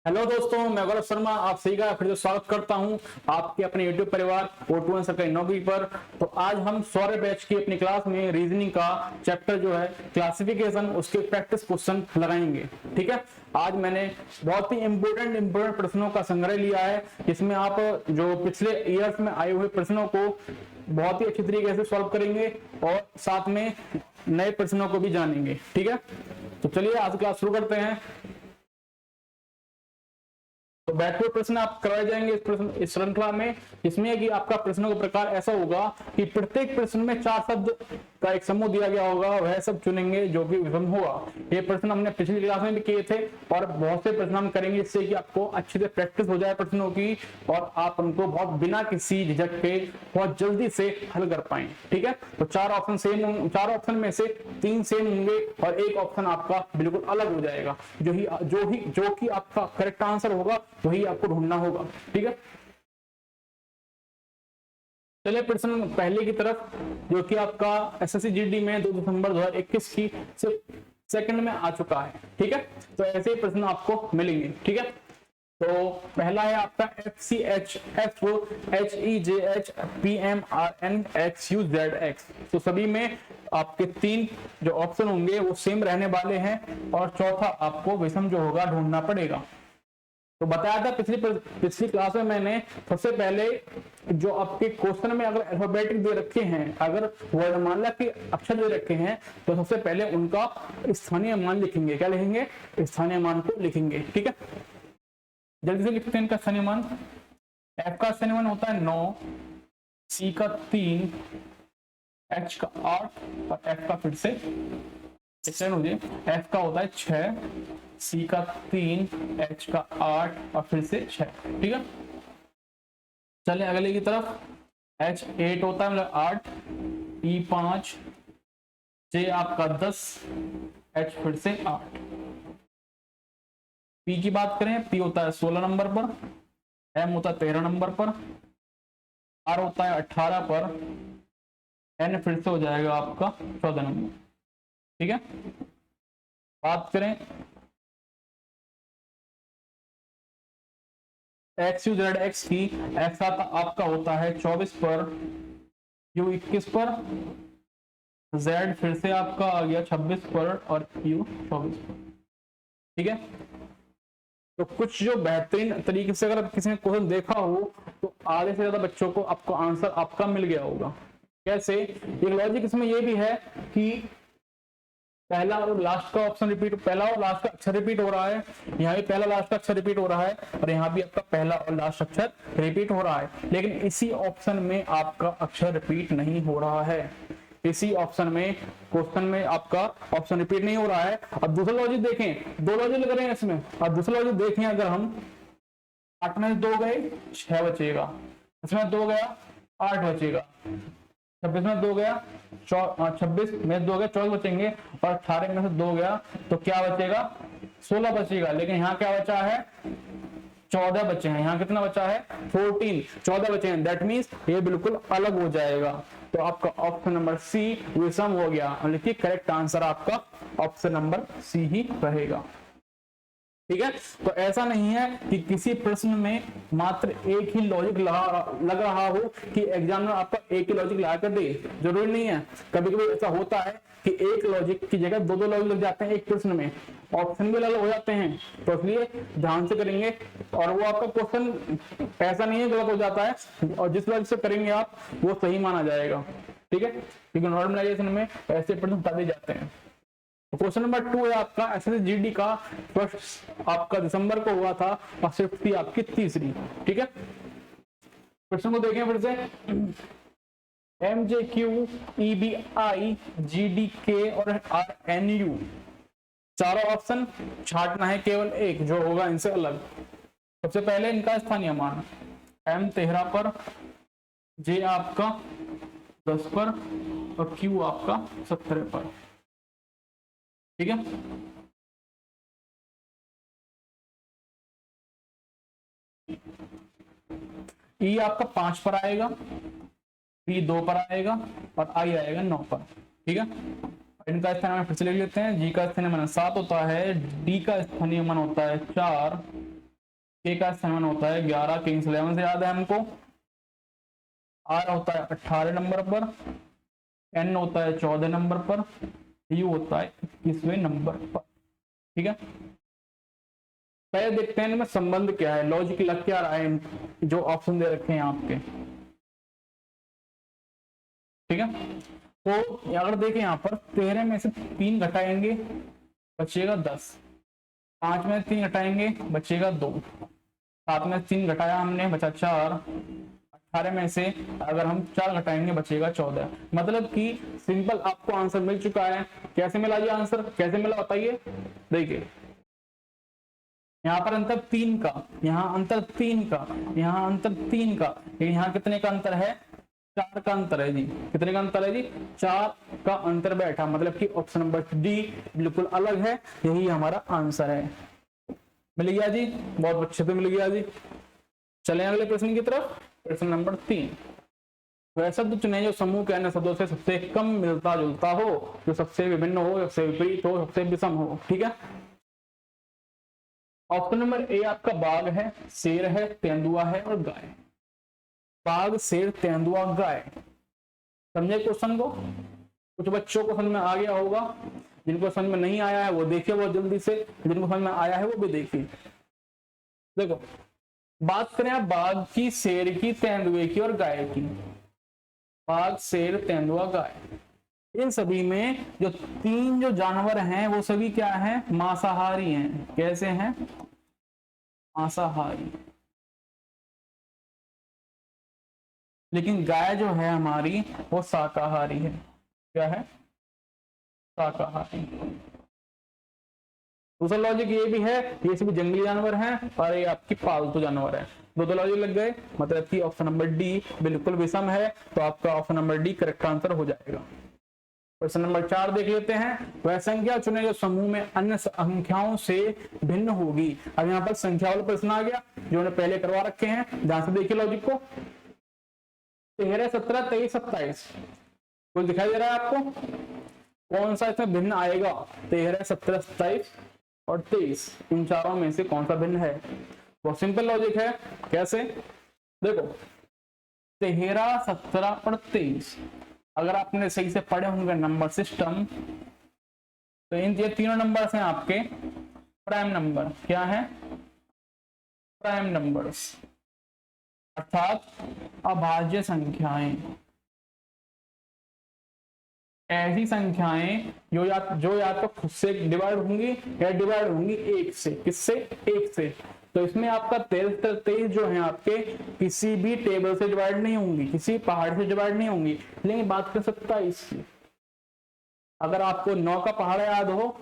Hello दोस्तों, मैं गौरव शर्मा आप सही का फिर से स्वागत करता हूं आपके अपने YouTube परिवार O2 सरकारी नौकरी पर। तो आज हम सौर्य बैच की अपनी क्लास में रीजनिंग का चैप्टर जो है क्लासिफिकेशन, उसके प्रैक्टिस क्वेश्चन लगाएंगे। ठीक है, आज मैंने बहुत ही इंपोर्टेंट प्रश्नों का संग्रह लिया है, जिसमें आप जो पिछले ईयर्स में आए हुए प्रश्नों को बहुत ही अच्छी तरीके से सॉल्व करेंगे और साथ में नए प्रश्नों को भी जानेंगे। ठीक है, तो चलिए आज क्लास शुरू करते हैं। तो बैकवर्ड प्रश्न आप करवाए जाएंगे इस श्रृंखला में, जिसमें कि आपका प्रश्नों का प्रकार ऐसा होगा कि प्रत्येक प्रश्न में 4 शब्द का एक समूह दिया गया होगा, वह सब चुनेंगे जो कि विषम होगा। ये प्रश्न हमने पिछली क्लास में भी किए थे और बहुत से प्रश्न हम करेंगे, जिससे कि आपको अच्छे से प्रैक्टिस हो जाए प्रश्नों की और आप उनको बहुत बिना किसी झिझक के बहुत जल्दी से हल कर पाए। ठीक है, तो 4 ऑप्शन सेम, 4 ऑप्शन में से 3 सेम होंगे और एक ऑप्शन आपका बिल्कुल अलग हो जाएगा। जो कि आपका करेक्ट आंसर होगा वही आपको ढूंढना होगा। ठीक है, चलिए प्रश्न पहले की तरफ, जो कि आपका एसएससी जीडी में 2 दिसंबर 2021 की सेकंड में आ चुका है। ठीक है, तो ऐसे ही प्रश्न आपको मिलेंगे। ठीक है, तो पहला है आपका FCH FHEJH PMRN XUZX। तो सभी में आपके 3 जो ऑप्शन होंगे वो सेम रहने वाले हैं और चौथा आपको विषम जो होगा ढूंढना पड़ेगा। तो बताया था पिछली क्लास में मैंने, सबसे पहले जो आपके क्वेश्चन में अगर अल्फाबेटिक दे रखे हैं, अगर वर्णमाला के अक्षर दे रखे हैं, तो सबसे पहले उनका स्थानीय मान लिखेंगे। क्या लिखेंगे? स्थानीय मान को लिखेंगे। ठीक है, जल्दी से लिखते हैं इनका स्थानीय मान। एफ का स्थानीय मान होता है 9, सी का 3, एच का 8 और एफ का फिर से एफ का होता है 6, सी का 3, एच का 8 और फिर से 6। ठीक है, चले अगले की तरफ। एच 8 होता है मतलब 8, ई 5, जे आपका 10, एच फिर से 8। पी की बात करें, पी होता है 16 नंबर पर, एम होता है 13 नंबर पर, आर होता है 18 पर, एन फिर से हो जाएगा आपका 14 नंबर। ठीक है, बात करें XUZX की, एक्स आपका होता है 24 पर, यू 21 पर, जेड फिर से आपका आ गया 26 पर और यू 24 पर। ठीक है, तो कुछ जो बेहतरीन तरीके से अगर किसी ने क्वेश्चन देखा हो तो आधे से ज्यादा बच्चों को आपको आंसर आपका मिल गया होगा। कैसे? एक लॉजिक इसमें यह भी है कि पहला और लास्ट का ऑप्शन रिपीट, पहला और लास्ट का अक्षर रिपीट हो रहा है, यहाँ भी पहला लास्ट का अक्षर रिपीट हो रहा है और यहाँ भी आपका पहला और लास्ट अक्षर रिपीट हो रहा है। लेकिन इसी ऑप्शन में आपका अक्षर रिपीट नहीं हो रहा है। इसी ऑप्शन में, क्वेश्चन में आपका ऑप्शन रिपीट नहीं हो रहा है। अब दूसरा लॉजिक देखें, 2 लॉजिक लग रहे हैं इसमें। अब दूसरा लॉजिक देखें, अगर हम 8 में 2 गए 6 बचेगा, इसमें 2 गया 8 बचेगा, 26 में 2 गया 26 में 2 गया 24 बचेंगे और 18 में से 2 गया तो क्या बचेगा? 16 बचेगा। लेकिन यहाँ क्या बचा है? 14 बचे हैं। यहाँ कितना बचा है? 14, 14 बचे हैं। दैट मीन्स ये बिल्कुल अलग हो जाएगा। तो आपका ऑप्शन नंबर सी विषम हो गया, मतलब कि करेक्ट आंसर आपका ऑप्शन नंबर सी ही रहेगा। ठीक है, तो ऐसा नहीं है कि किसी प्रश्न में मात्र एक ही लॉजिक लग रहा हो कि एग्जामिनर आपका एक ही लॉजिक लगा कर दे, जरूरी नहीं है। कभी कभी ऐसा होता है कि एक लॉजिक की जगह 2 लॉजिक लग जाते हैं एक प्रश्न में, ऑप्शन भी अलग हो जाते हैं। तो इसलिए ध्यान से करेंगे और वो आपका क्वेश्चन ऐसा नहीं है गलत हो जाता है, और जिस लॉजिक से करेंगे आप वो सही माना जाएगा। ठीक है, क्योंकि नॉर्मलाइजेशन में ऐसे प्रश्न बता दिए जाते हैं। क्वेश्चन नंबर 2 है आपका एसएससी जीडी का, फर्स्ट आपका दिसंबर को हुआ था और शिफ्ट थी आपकी तीसरी। ठीक है, प्रश्न को देखें फिर से। MJQ EBI GDK और RNU, चारों ऑप्शन छांटना है, केवल एक जो होगा इनसे अलग। सबसे पहले इनका स्थानीय मान, M 13 पर, J आपका 10 पर और Q आपका 17 पर। ठीक है, E आपका 5 पर आएगा, B 2 पर आएगा और I आएगा 9 पर। ठीक है, इनका स्थानीय मान फिर से लिख लेते हैं। G का स्थानीय मान 7 होता है, D का स्थानीय मान होता है 4, k का स्थान होता है 11, किंग्स 11 से याद है हमको। r होता है 18 नंबर पर, n होता है 14 नंबर पर, u होता है 21वें नंबर पर। ठीक है, पहले देखते हैं इनमें संबंध क्या है, लॉजिक लग क्या रहा है जो ऑप्शन दे रखे हैं आपके। ठीक है, तो अगर देखें यहाँ पर 13 में से 3 घटाएंगे बचेगा 10, 5 में 3 घटाएंगे बचेगा 2, 7 में 3 घटाया हमने बचा 4, 18 में से अगर हम 4 घटाएंगे बचेगा 14। मतलब कि सिंपल आपको आंसर मिल चुका है। कैसे मिला ये आंसर, कैसे मिला बताइए। देखिए यहाँ पर अंतर 3 का, यहाँ अंतर 3 का, यहाँ अंतर 3 का, यहाँ कितने का अंतर है, 4 का अंतर है जी। कितने का अंतर है जी, 4 का अंतर बैठा। मतलब कि ऑप्शन नंबर डी बिल्कुल अलग है, यही हमारा आंसर है। मिल गया जी, बहुत अच्छे से मिल गया जी। चलें अगले प्रश्न की तरफ। प्रश्न नंबर 3, वह शब्द चुने जो समूह के अन्य शब्दों से सबसे कम मिलता जुलता हो, जो सबसे विभिन्न हो, सबसे विपरीत हो, सबसे विषम हो। ठीक है, ऑप्शन नंबर ए आपका बाघ है, शेर है, तेंदुआ है और गाय। बाघ, शेर, तेंदुआ, गाय। समझे क्वेश्चन को। कुछ बच्चों को समझ में आ गया होगा, जिनको समझ में नहीं आया है वो देखिए बहुत जल्दी से, जिनको समझ में आया है वो भी देखिए। देखो बात करें आप बाघ की, शेर की, तेंदुए की और गाय की। बाघ, शेर, तेंदुआ, गाय, इन सभी में जो 3 जो जानवर हैं वो सभी क्या हैं, मांसाहारी हैं। कैसे हैं, मांसाहारी। लेकिन गाय जो है हमारी वो शाकाहारी है। क्या है, शाकाहारी। दूसरा लॉजिक ये भी है, ये सभी जंगली जानवर हैं और ये आपकी पालतू जानवर है। दो लॉजिक लग गए, मतलब कि ऑप्शन नंबर डी बिल्कुल विषम है, तो आपका option number D correct answer हो जाएगा। प्रश्न नंबर 4 देख लेते हैं। वह संख्या चुने जो समूह में अन्य संख्याओं से भिन्न होगी। अब यहाँ पर संख्या वाला प्रश्न आ गया जो हमने पहले करवा रखे हैं। ध्यान से देखिए लॉजिक को। 13, 17, 23, 27 कुछ दिखाई दे रहा है आपको, कौन सा इसमें भिन्न आएगा। 13, 17, 27 और 23, इन चारों में से कौन सा भिन्न है। बहुत सिंपल लॉजिक है। कैसे, देखो 13, 17 और 23 अगर आपने सही से पढ़े होंगे नंबर सिस्टम, तो इन ये तीनों नंबर्स हैं आपके प्राइम नंबर। क्या है, प्राइम नंबर्स, अर्थात अभाज्य संख्याएं। ऐसी संख्याएं जो या तो खुद से डिवाइड होंगी या डिवाइड होंगी 1 से। किससे, 1 से। तो इसमें आपका 23 जो है आपके किसी भी टेबल से डिवाइड नहीं होंगी, किसी पहाड़ से डिवाइड नहीं होंगी। लेकिन बात कर 27 की, अगर आपको 9 का पहाड़ याद हो,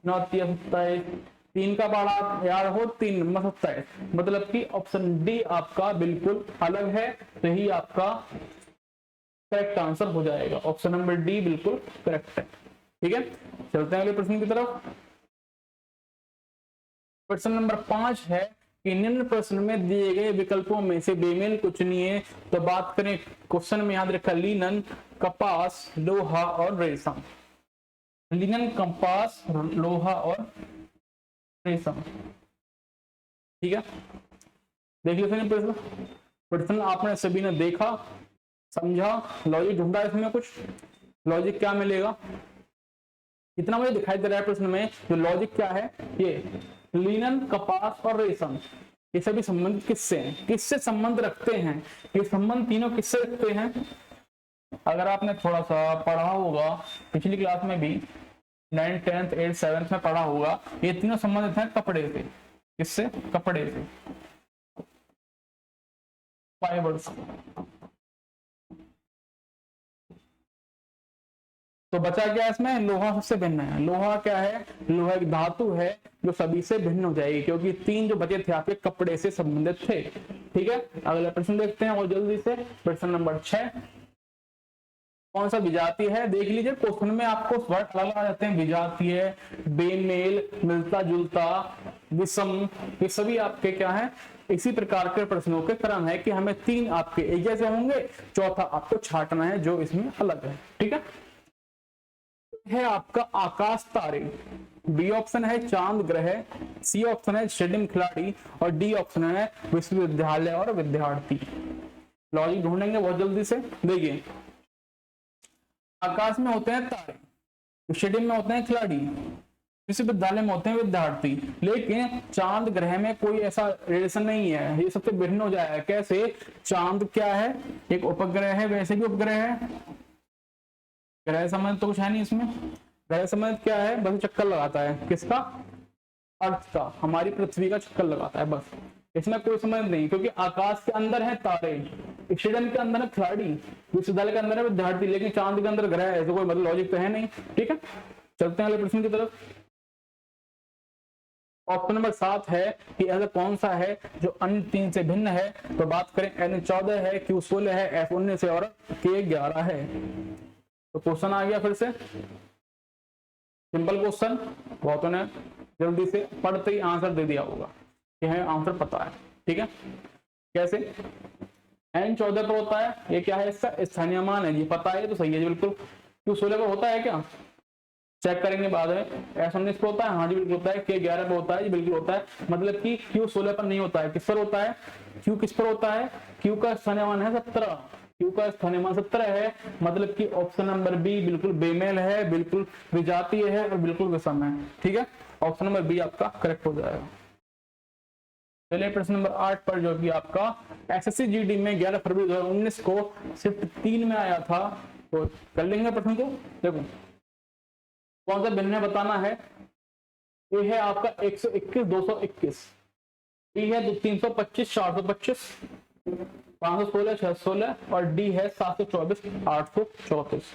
9 3 27, 3 का पहाड़ याद हो, 3 नंबर 27, मतलब कि ऑप्शन डी आपका बिल्कुल अलग है, तो ही आपका करेक्ट आंसर हो जाएगा। ऑप्शन नंबर डी बिल्कुल करेक्ट है। ठीक है, चलते हैं अगले प्रश्न की तरफ। प्रश्न नंबर 5 है कि निम्न प्रश्न में दिए गए विकल्पों में से बेमेल को चुनिए। तो बात करें क्वेश्चन में याद रखा लिनन, कपास, लोहा और रेशम। लिनन, कपास, लोहा और रेशम। ठीक है, देख लेते हैं प्रश्न। प्रश्न आपने सभी ने देखा, समझा, लॉजिक ढूंढा। इसमें कुछ लॉजिक क्या मिलेगा, इतना मुझे दिखाई दे रहा है प्रश्न में। जो लॉजिक क्या है, ये लिनन, कपास और रेशम, ये सभी संबंध किससे हैं, किससे संबंध रखते हैं। ये संबंध तीनों किससे रखते हैं। अगर आपने थोड़ा सा पढ़ा होगा पिछली क्लास में भी, 9th, 10th, 8th, 7th में पढ़ा होगा, ये तीनों संबंधित हैं कपड़े से। किससे, कपड़े से, फाइबर्स। तो बचा क्या इसमें, लोहा सबसे भिन्न है। लोहा क्या है, लोहा एक धातु है जो सभी से भिन्न हो जाएगी, क्योंकि 3 जो बचे थे आपके कपड़े से संबंधित थे। ठीक है, अगला प्रश्न देखते हैं और जल्दी से। प्रश्न नंबर 6, कौन सा विजातीय है। देख लीजिए क्वेश्चन में आपको वर्ड अलग आ जाते हैं, विजातीय, बेमेल, मिलता जुलता, विषम, ये सभी आपके क्या है, इसी प्रकार के प्रश्नों के क्रम है कि हमें 3 आपके एक जैसे होंगे, चौथा आपको छांटना है जो इसमें अलग है। ठीक है आपका आकाश तारे। बी ऑप्शन है चांद ग्रह, सी ऑप्शन है स्टेडियम खिलाड़ी और डी ऑप्शन है विश्वविद्यालय और विद्यार्थी। लॉजिक ढूंढेंगे बहुत जल्दी से। देखिए, आकाश में होते हैं तारे, स्टेडियम में होते हैं खिलाड़ी, विश्वविद्यालय में होते हैं विद्यार्थी, लेकिन चांद ग्रह में कोई ऐसा रिलेशन नहीं है, ये सबसे भिन्न हो जाएगा। कैसे? चांद क्या है? एक उपग्रह है, वैसे भी उपग्रह है। ग्रह संबंध तो कुछ है नहीं इसमें। ग्रह संबंध क्या है? बस चक्कर लगाता है। किसका? अर्थ का, हमारी पृथ्वी का चक्कर लगाता है, बस। इसमें कोई संबंध नहीं, क्योंकि आकाश के अंदर है तारे, स्टेडियम के अंदर है खिलाड़ी, विश्वविद्यालय के अंदर है विद्यार्थी, लेकिन चांद के अंदर ग्रह है, तो कोई मतलब लॉजिक तो है नहीं। ठीक है, चलते हैं अगले प्रश्न की तरफ। ऑप्शन नंबर 7 है कि ऐसा कौन सा है जो अन्य 3 से भिन्न है? तो बात करें, N14 है, Q16 है, F19 है और K11 है। तो क्वेश्चन आ गया फिर से, सिंपल क्वेश्चन, बहुतों ने जल्दी से पढ़ते ही आंसर दे दिया होगा कि है आंसर पता है। ठीक है, कैसे? N14 पर होता है, ये क्या है? इसका स्थानीय मान है जी, पता है, तो सही है जी बिल्कुल। Q16 पर होता है क्या? चेक करेंगे बाद में। F19 पर होता है, हाँ जी बिल्कुल होता है। K11 पर होता है जी, बिल्कुल होता है। मतलब कि Q16 पर नहीं होता है, किस पर होता है? Q किस पर होता है? Q का स्थानीय मान है 17, Q का स्थानीय मान 17 है, मतलब कि ऑप्शन नंबर बी बिल्कुल बेमेल है, बिल्कुल विजातीय है और बिल्कुल विषम है। ठीक है, ऑप्शन नंबर बी आपका करेक्ट हो जाएगा। चलिए प्रश्न नंबर 8 पर, जो कि आपका एसएससी जीडी में 11 फरवरी 2019 को शिफ्ट 3 में आया था, तो कर लेंगे प्रश्न को। देखो कौन सा भिन्न बताना है। ए है आपका 121 221, बी है 325 425, 516 616 और डी है 724 834।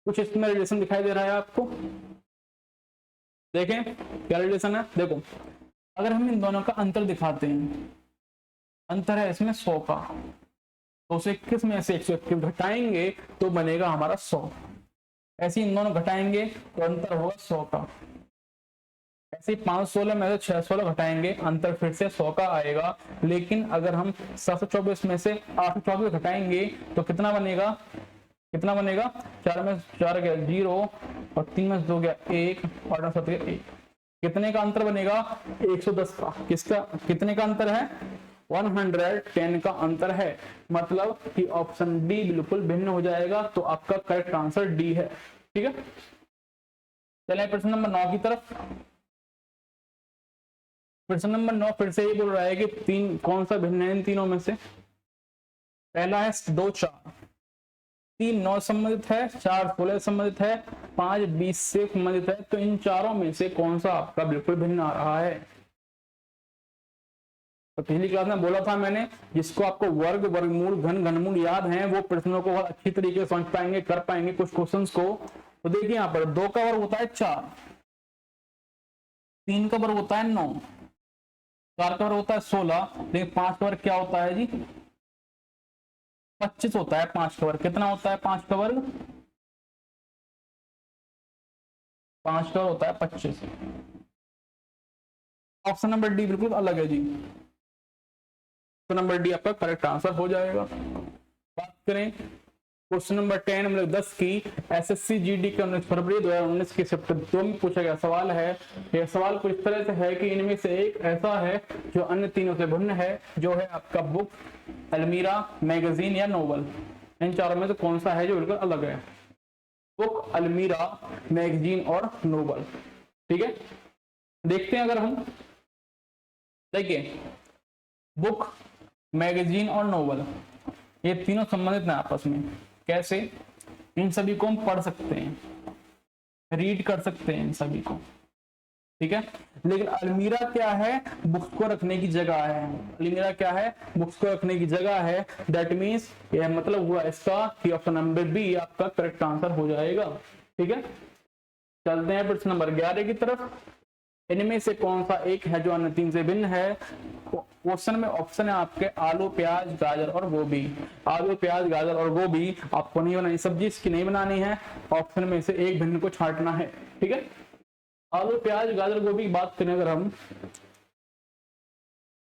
कुछ इसमें रिलेशन दिखाई दे रहा है आपको, देखें क्या रिलेशन है। देखो, अगर हम इन दोनों का अंतर दिखाते हैं, अंतर है इसमें 100 का, 221 में से 121 घटाएंगे तो बनेगा हमारा 100। ऐसे इन दोनों घटाएंगे तो अंतर होगा 100 का। ऐसे 516 में से 616 घटाएंगे, अंतर फिर से 100 का आएगा। लेकिन अगर हम 724 में से 824 घटाएंगे तो कितना बनेगा? कितना बनेगा? 4 में 4 गया 0 और 3 में 2 गया 1 और 7 गया 1। कितने का अंतर बनेगा? 110 का। किसका? कितने का अंतर है? 110 का अंतर है। मतलब कि ऑप्शन डी बिल्कुल भिन्न हो जाएगा, तो आपका करेक्ट आंसर डी है। ठीक है, चलिए प्रश्न नंबर 9 की तरफ। प्रश्न नंबर 9 फिर से ये बोल रहा है कि तीन कौन सा भिन्न है इन तीनों में से। पहला है 2 4, 3 9 संबंधित है, 4 16 संबंधित है, 5 20 से संबंधित है। तो इन चारों में से कौन सा आपका बिल्कुल भिन्न आ रहा है? तो पिछली क्लास में बोला था मैंने, जिसको आपको वर्ग वर्गमूल घन घनमूल याद है, वो प्रश्नों को बहुत अच्छी तरीके से समझ पाएंगे, कर पाएंगे कुछ क्वेश्चंस को। तो देखिए यहाँ पर 2 का वर्ग होता है 4, 3 का वर्ग होता है 9, 4 का वर्ग होता है 16, लेकिन 5 का वर्ग क्या होता है जी? 25 होता है। 5 का वर्ग कितना होता है? 5 का वर्ग 5 का वर्ग होता है 25। ऑप्शन नंबर डी बिल्कुल अलग है जी, ऑप्शन नंबर डी आपका करेक्ट आंसर हो जाएगा। बात करें क्वेश्चन नंबर 10 की, एसएससी जीडी के 19 फरवरी 2019 के शिफ्ट 2 में पूछा गया सवाल है। यह सवाल कुछ तरह से है कि इनमें से एक ऐसा है जो अन्य तीनों से भिन्न है, जो है आपका बुक, अलमीरा, मैगजीन या नोवेल। इन चारों में से कौन सा है जो बिल्कुल अलग है? बुक, अलमीरा, मैगजीन और नोवेल। ठीक है, देखते हैं। अगर हम देखिए, बुक, मैगजीन और नोवेल, ये तीनों संबंधित हैं आपस में। कैसे? इन सभी को हम पढ़ सकते हैं, रीड कर सकते हैं इन सभी को। ठीक है, लेकिन अलमीरा क्या है? बुक्स को रखने की जगह है। अलमीरा क्या है? बुक्स को रखने की जगह है। दैट मीन्स यह मतलब हुआ इसका कि ऑप्शन नंबर बी आपका करेक्ट आंसर हो जाएगा। ठीक है, चलते हैं प्रश्न नंबर 11 की तरफ। इनमें से कौन सा एक है जो अन्य तीन से भिन्न है? क्वेश्चन में ऑप्शन है आपके आलू, प्याज, गाजर और गोभी। आलू, प्याज, गाजर और गोभी आपको नहीं बनानी, सब्जी इसकी नहीं बनानी है। ऑप्शन में से एक भिन्न को छांटना है। ठीक है, आलू, प्याज, गाजर, गोभी की बात करें अगर हम,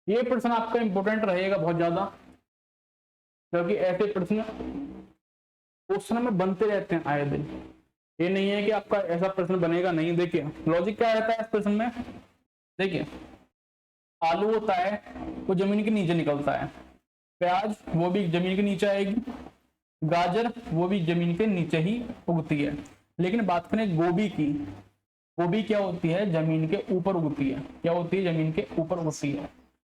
ये प्रश्न आपका इंपोर्टेंट रहेगा बहुत ज्यादा, क्योंकि ऐसे प्रश्न क्वेश्चन में बनते रहते हैं आए दिन। ये नहीं है कि आपका ऐसा प्रश्न बनेगा नहीं। देखिए लॉजिक क्या रहता है इस प्रश्न में, देखिए आलू होता है वो जमीन के नीचे निकलता है, प्याज वो भी जमीन के नीचे आएगी, गाजर वो भी जमीन के नीचे ही उगती है। लेकिन बात करें गोभी की, गोभी क्या होती है, जमीन के ऊपर उगती है। क्या होती है, जमीन के ऊपर उगती है।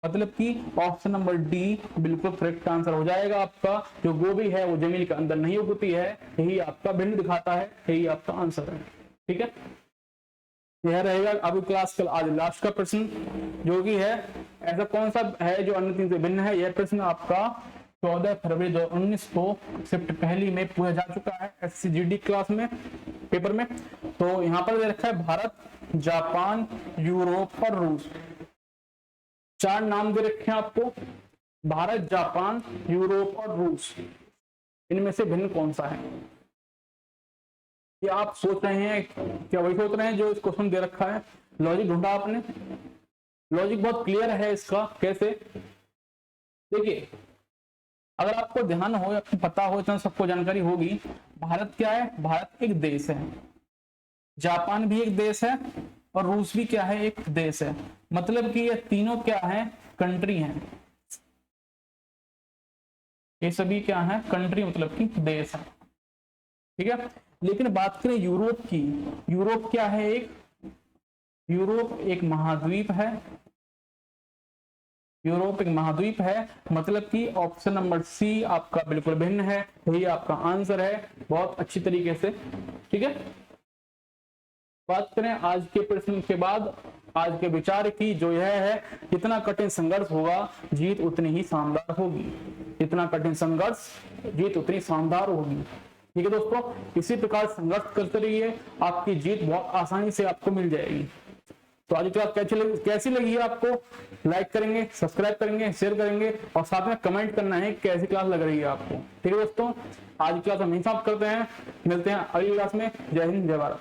मतलब कि ऑप्शन नंबर डी बिल्कुल करेक्ट आंसर हो जाएगा आपका। जो गोभी है वो जमीन के अंदर नहीं उगती है, यही आपका भिन्न दिखाता है, यही आपका आंसर है। ठीक है, यह रहेगा अभी क्लास का आज लास्ट का प्रश्न, जो कि है ऐसा कौन सा है जो अन्य तीन से भिन्न है। यह प्रश्न आपका 14 फरवरी 2019 को शिफ्ट पहली में पूछा जा चुका है SCGD क्लास में, पेपर में। तो यहाँ पर दे रखा है भारत, जापान, यूरोप और रूस। चार नाम दे रखे हैं आपको, भारत, जापान, यूरोप और रूस। इनमें से भिन्न कौन सा है? ये आप सोच रहे हैं, क्या वही सोच रहे हैं जो इस क्वेश्चन दे रखा है? लॉजिक ढूंढा आपने? लॉजिक बहुत क्लियर है इसका। कैसे? देखिए अगर आपको ध्यान हो, आपको पता हो, इतना सबको जानकारी होगी। भारत क्या है? भारत एक देश है, जापान भी एक देश है और रूस भी क्या है, एक देश है। मतलब कि ये तीनों क्या है, कंट्री हैं। ये सभी क्या है, कंट्री, मतलब कि देश है। ठीक है, लेकिन बात करें यूरोप की, यूरोप क्या है, यूरोप एक महाद्वीप है। यूरोप एक महाद्वीप है, मतलब कि ऑप्शन नंबर सी आपका बिल्कुल भिन्न है, यही आपका आंसर है बहुत अच्छी तरीके से। ठीक है, बात करें आज के प्रश्न के बाद आज के विचार की, जो यह है जितना कठिन संघर्ष होगा जीत उतनी ही शानदार होगी। जितना कठिन संघर्ष जीत उतनी शानदार होगी। ठीक है दोस्तों, इसी प्रकार संघर्ष करते रहिए, आपकी जीत बहुत आसानी से आपको मिल जाएगी। तो आज की क्लास कैसी लगी है आपको? लाइक करेंगे, सब्सक्राइब करेंगे, शेयर करेंगे और साथ में कमेंट करना है कैसी क्लास लग रही है आपको। ठीक है दोस्तों, आज की क्लास हम यहीं समाप्त करते हैं, मिलते हैं अगली क्लास में। जय हिंद, जय भारत।